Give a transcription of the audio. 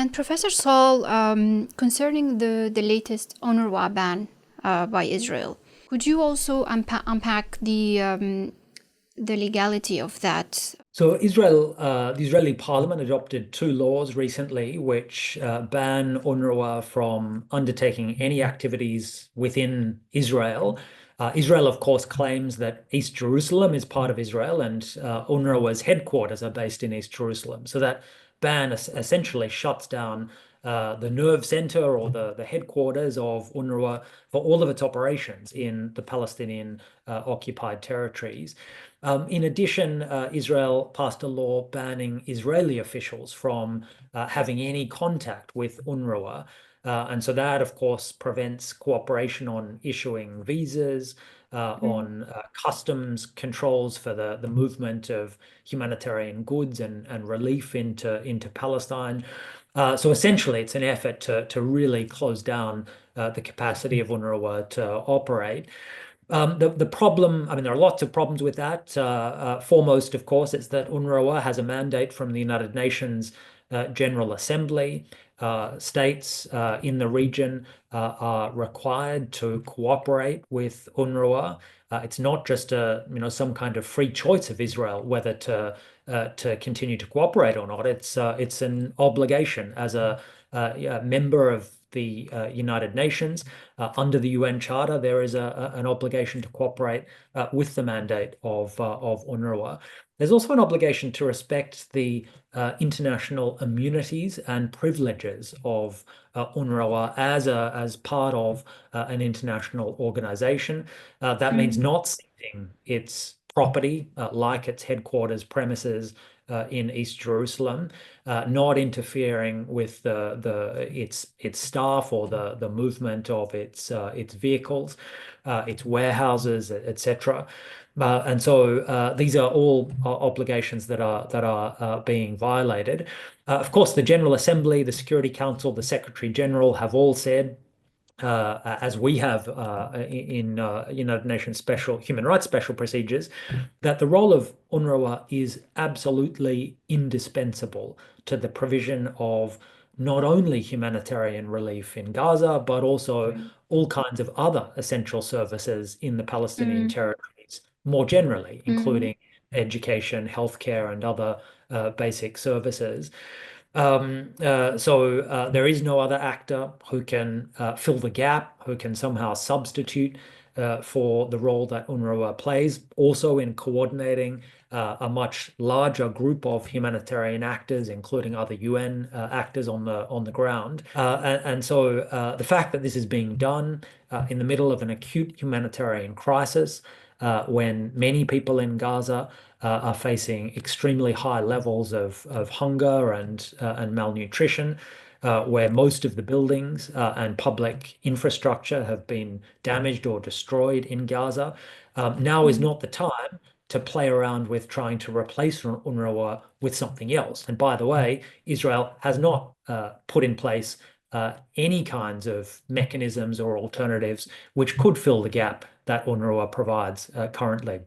And Professor Saul, concerning the latest Unrwa ban by Israel, could you also unpack the legality of that? So the Israeli parliament adopted two laws recently which ban UNRWA from undertaking any activities within Israel. Israel, of course, claims that East Jerusalem is part of Israel and UNRWA's headquarters are based in East Jerusalem. So that ban essentially shuts down the nerve center or the headquarters of UNRWA for all of its operations in the Palestinian occupied territories. In addition, Israel passed a law banning Israeli officials from having any contact with UNRWA. And so that, of course, prevents cooperation on issuing visas, on customs controls for the movement of humanitarian goods and relief into Palestine. So essentially, it's an effort to really close down the capacity of UNRWA to operate. The problem, I mean, there are lots of problems with that. Foremost, of course, it's that UNRWA has a mandate from the United Nations General Assembly. States in the region are required to cooperate with UNRWA. It's not just some kind of free choice of Israel whether to continue to cooperate or not. It's an obligation as a member of the United Nations. Under the UN Charter, there is an obligation to cooperate with the mandate of UNRWA. There's also an obligation to respect the international immunities and privileges of UNRWA as part of an international organization. That means not ceding its property, like its headquarters premises in East Jerusalem, not interfering with its staff or the movement of its vehicles, its warehouses, etc. And so these are all obligations that are being violated. Of course, the General Assembly, the Security Council, the Secretary General have all said, as we have in United Nations Special Human Rights Special Procedures, that the role of UNRWA is absolutely indispensable to the provision of not only humanitarian relief in Gaza, but also all kinds of other essential services in the Palestinian territories more generally, including education, healthcare, and other basic services. So there is no other actor who can fill the gap, who can somehow substitute for the role that UNRWA plays, also in coordinating a much larger group of humanitarian actors, including other UN actors on the ground. And so the fact that this is being done in the middle of an acute humanitarian crisis, when many people in Gaza are facing extremely high levels of hunger and malnutrition, where most of the buildings and public infrastructure have been damaged or destroyed in Gaza. Now is not the time to play around with trying to replace UNRWA with something else. And by the way, Israel has not put in place any kinds of mechanisms or alternatives which could fill the gap that UNRWA provides currently.